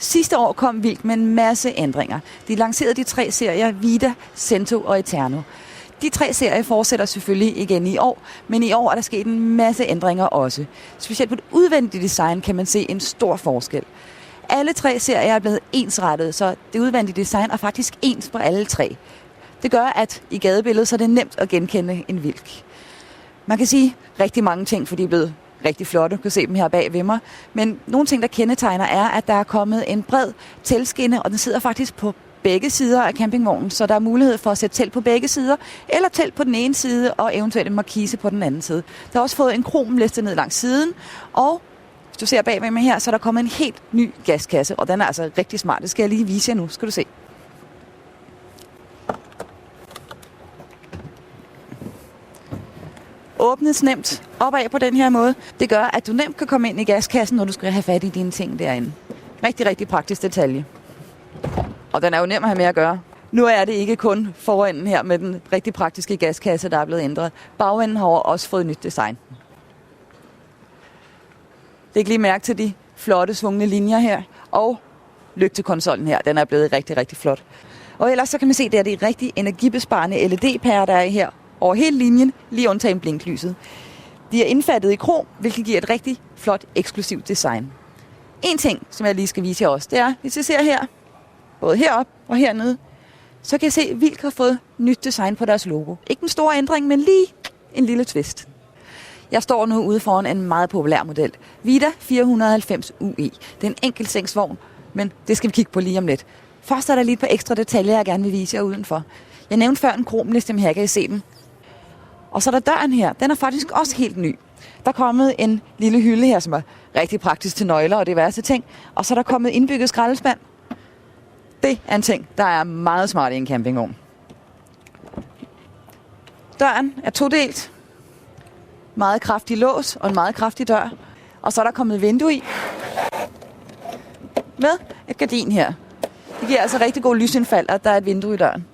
Sidste år kom Wilk med en masse ændringer. De lancerede de 3 serier, Vida, Cento og Eterno. De 3 serier fortsætter selvfølgelig igen i år, men i år er der sket en masse ændringer også. Specielt på det udvendige design kan man se en stor forskel. Alle 3 serier er blevet ensrettet, så det udvendige design er faktisk ens på alle 3. Det gør, at i gadebilledet så er det nemt at genkende en Wilk. Man kan sige rigtig mange ting, for de er blevet rigtig flotte. Du kan se dem her bag ved mig. Men nogle ting, der kendetegner, er, at der er kommet en bred telskinne, og den sidder faktisk på begge sider af campingvognen, så der er mulighed for at sætte telt på begge sider, eller telt på den ene side, og eventuelt en markise på den anden side. Der er også fået en kromliste ned langs siden, og hvis du ser bag ved mig her, så er der kommet en helt ny gaskasse, og den er altså rigtig smart. Det skal jeg lige vise jer nu, skal du se. Åbnes nemt opad på den her måde. Det gør, at du nemt kan komme ind i gaskassen, når du skal have fat i dine ting derinde. Rigtig, rigtig praktisk detalje. Og den er jo nem at have med at gøre. Nu er det ikke kun forenden her med den rigtig praktiske gaskasse, der er blevet ændret. Bagenden har også fået nyt design. Læg lige mærke til de flotte, svungne linjer her. Og lygtekonsollen her, den er blevet rigtig, rigtig flot. Og ellers så kan man se, at det er de rigtig energibesparende LED-pærer, der er her over hele linjen, lige undtagen blinklyset. De er indfattet i krom, hvilket giver et rigtig flot, eksklusivt design. En ting, som jeg lige skal vise jer også, det er, hvis I ser her, både heroppe og hernede, så kan I se, at Wilk har fået nyt design på deres logo. Ikke en stor ændring, men lige en lille twist. Jeg står nu ude foran en meget populær model. Vida 490 UI. Det er en enkeltsengsvogn, men det skal vi kigge på lige om lidt. Først er der lige et par ekstra detaljer, jeg gerne vil vise jer udenfor. Jeg nævnte før en kromliste, her kan I se den. Og så er der døren her. Den er faktisk også helt ny. Der er kommet en lille hylde her, som er rigtig praktisk til nøgler og diverse ting. Og så er der kommet indbygget skraldespand. Det er en ting, der er meget smart i en campingvogn. Døren er todelt. Meget kraftig lås og en meget kraftig dør. Og så er der kommet vindue i. Med et gardin her. Det giver altså rigtig god lysindfald, at der er et vindue i døren.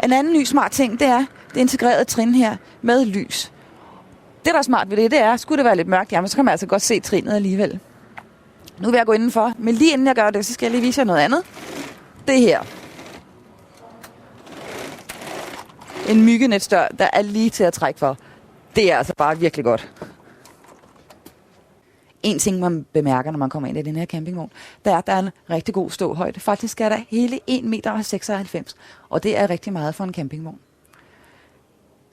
En anden ny smart ting, det er det integrerede trin her med lys. Det, der er smart ved det er, skulle det være lidt mørkt, jamen, så kan man altså godt se trinet alligevel. Nu vil jeg gå indenfor, men lige inden jeg gør det, så skal jeg lige vise jer noget andet. Det her. En myggenetstør, der er lige til at trække for. Det er altså bare virkelig godt. En ting, man bemærker, når man kommer ind i den her campingvogn, det er, at der er en rigtig god ståhøjde. Faktisk er der hele 1,96 meter, og det er rigtig meget for en campingvogn.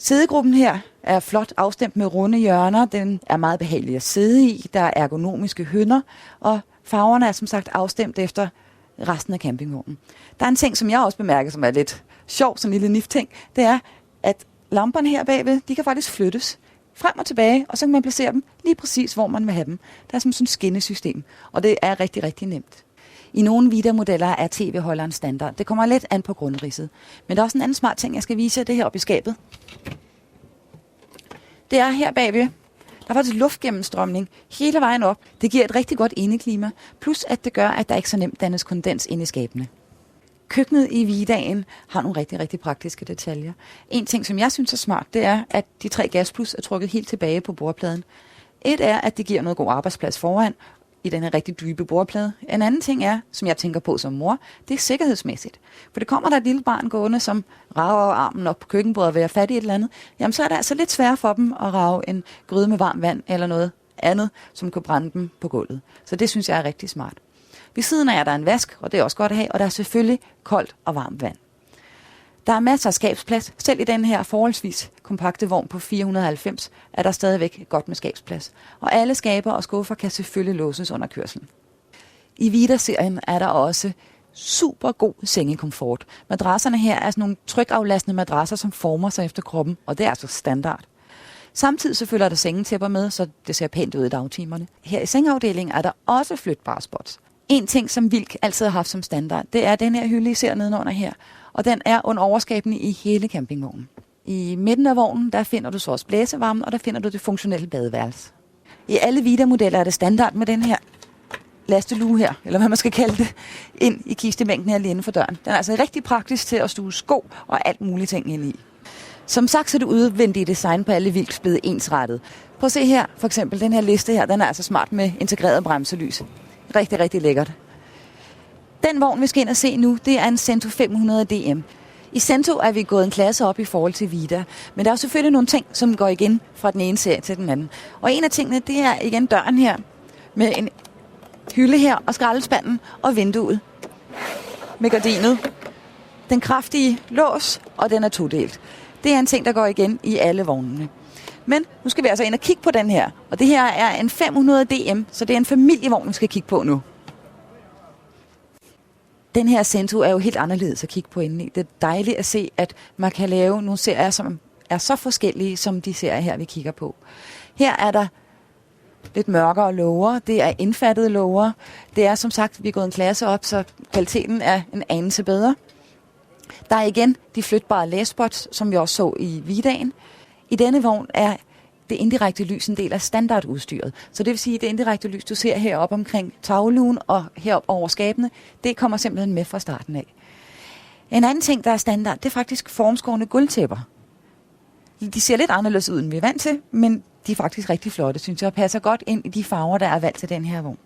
Sædegruppen her er flot afstemt med runde hjørner. Den er meget behagelig at sidde i. Der er ergonomiske hynder, og farverne er som sagt afstemt efter resten af campingvognen. Der er en ting, som jeg også bemærker, som er lidt sjov, sådan en lille nif-ting. Det er, at lamperne her bagved, de kan faktisk flyttes frem og tilbage, og så kan man placere dem lige præcis, hvor man vil have dem. Der er som sådan et skinnesystem, og det er rigtig, rigtig nemt. I nogle Vida-modeller er tv-holderen standard. Det kommer lidt an på grundridset. Men der er også en anden smart ting, jeg skal vise jer, det her oppe i skabet. Det er her bagved. Der er faktisk luftgennemstrømning hele vejen op. Det giver et rigtig godt indeklima, plus at det gør, at der ikke så nemt dannes kondens inde i skabene. Køkkenet i Vidaen har nogle rigtig, rigtig praktiske detaljer. En ting, som jeg synes er smart, det er, at de 3 gasplus er trukket helt tilbage på bordpladen. Et er, at det giver noget god arbejdsplads foran i den her rigtig dybe bordplade. En anden ting er, som jeg tænker på som mor, det er sikkerhedsmæssigt. For det kommer der et lille barn gående, som rager armen op på køkkenbordet og vil have fat i et eller andet. Jamen så er det altså lidt svært for dem at rage en gryde med varmt vand eller noget andet, som kan brænde dem på gulvet. Så det synes jeg er rigtig smart. Ved siden af er der en vask, og det er også godt at have, og der er selvfølgelig koldt og varmt vand. Der er masser af skabsplads. Selv i den her forholdsvis kompakte vogn på 490 er der stadigvæk godt med skabsplads. Og alle skaber og skuffer kan selvfølgelig låses under kørslen. I Vida-serien er der også super god sengekomfort. Madrasserne her er sådan nogle trykaflastende madrasser, som former sig efter kroppen, og det er altså standard. Samtidig så følger der sengetæpper med, så det ser pænt ud i dagtimerne. Her i sengeafdelingen er der også flytbare spots. En ting, som Wilk altid har haft som standard, det er den her hylde, I ser nedenunder her. Og den er under overskabende i hele campingvognen. I midten af vognen, der finder du så også blæsevarmen, og der finder du det funktionelle badeværelse. I alle Vida-modeller er det standard med den her lastelue her, eller hvad man skal kalde det, ind i kistemængden her lige inden for døren. Den er altså rigtig praktisk til at stue sko og alt muligt ting ind i. Som sagt, så er det udvendige design på alle Wilks blevet ensrettet. Prøv at se her, for eksempel den her liste her, den er altså smart med integreret bremselys. Rigtig, rigtig lækkert. Den vogn, vi skal ind og se nu, det er en Cento 500 DM. I Cento er vi gået en klasse op i forhold til Vida, men der er selvfølgelig nogle ting, som går igen fra den ene serie til den anden. Og en af tingene, det er igen døren her, med en hylde her, og skraldespanden og vinduet med gardinet. Den kraftige lås, og den er todelt. Det er en ting, der går igen i alle vognene. Men nu skal vi altså ind og kigge på den her. Og det her er en 500 DM, så det er en familievogn, vi skal kigge på nu. Den her Cento er jo helt anderledes at kigge på indeni. Det er dejligt at se, at man kan lave nogle serier, som er så forskellige, som de serier her, vi kigger på. Her er der lidt mørkere låger. Det er indfattede låger. Det er som sagt, vi er gået en klasse op, så kvaliteten er en anelse bedre. Der er igen de flytbare læspots, som vi også så i Vidaen. I denne vogn er det indirekte lys en del af standardudstyret. Så det vil sige, at det indirekte lys, du ser heroppe omkring taglugen og heroppe over skabene, det kommer simpelthen med fra starten af. En anden ting, der er standard, det er faktisk formskårne gulvtæpper. De ser lidt anderledes ud, end vi er vant til, men de er faktisk rigtig flotte, synes jeg, og passer godt ind i de farver, der er valgt til den her vogn.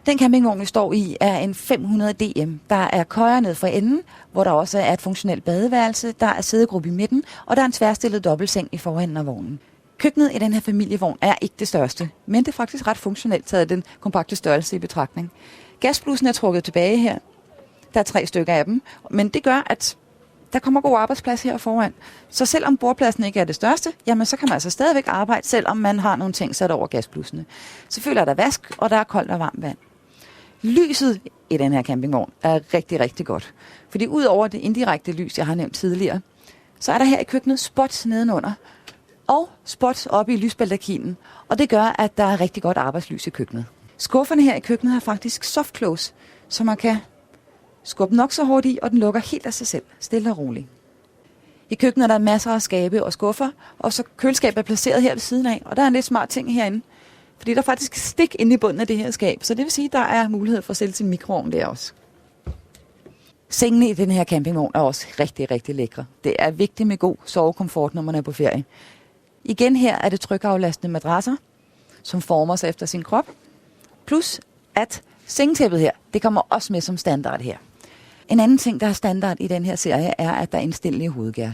Den campingvogn, vi står i, er en 500 DM. Der er køjer ned for enden, hvor der også er et funktionelt badeværelse, der er sædegruppe i midten, og der er en tværstillet dobbeltseng i forenden af vognen. Køkkenet i den her familievogn er ikke det største, men det er faktisk ret funktionelt taget den kompakte størrelse i betragtning. Gasblusen er trukket tilbage her. Der er 3 stykker af dem, men det gør, at der kommer god arbejdsplads her foran. Så selvom bordpladsen ikke er det største, jamen så kan man altså stadigvæk arbejde, selvom man har nogle ting sat over gasblusene. Selvfølgelig er der vask, og der er koldt og varmt vand. Lyset i den her campingvogn er rigtig, rigtig godt. Fordi ud over det indirekte lys, jeg har nævnt tidligere, så er der her i køkkenet spots nedenunder, og spots oppe i lysbaldakinen, og det gør, at der er rigtig godt arbejdslys i køkkenet. Skufferne her i køkkenet har faktisk soft close, så man kan skubbe nok så hårdt i, og den lukker helt af sig selv, stille og roligt. I køkkenet er der masser af skabe og skuffer, og så køleskabet er placeret her ved siden af, og der er en lidt smart ting herinde, fordi der er faktisk stik inde i bunden af det her skab, så det vil sige, at der er mulighed for at sætte sin mikroovn der også. Sengene i den her campingvogn er også rigtig, rigtig lækre. Det er vigtigt med god sovekomfort, når man er på ferie. Igen her er det trykaflastende madrasser, som former sig efter sin krop. Plus at sengetæppet her, det kommer også med som standard her. En anden ting, der er standard i den her serie, er, at der er indstillelige hovedgær.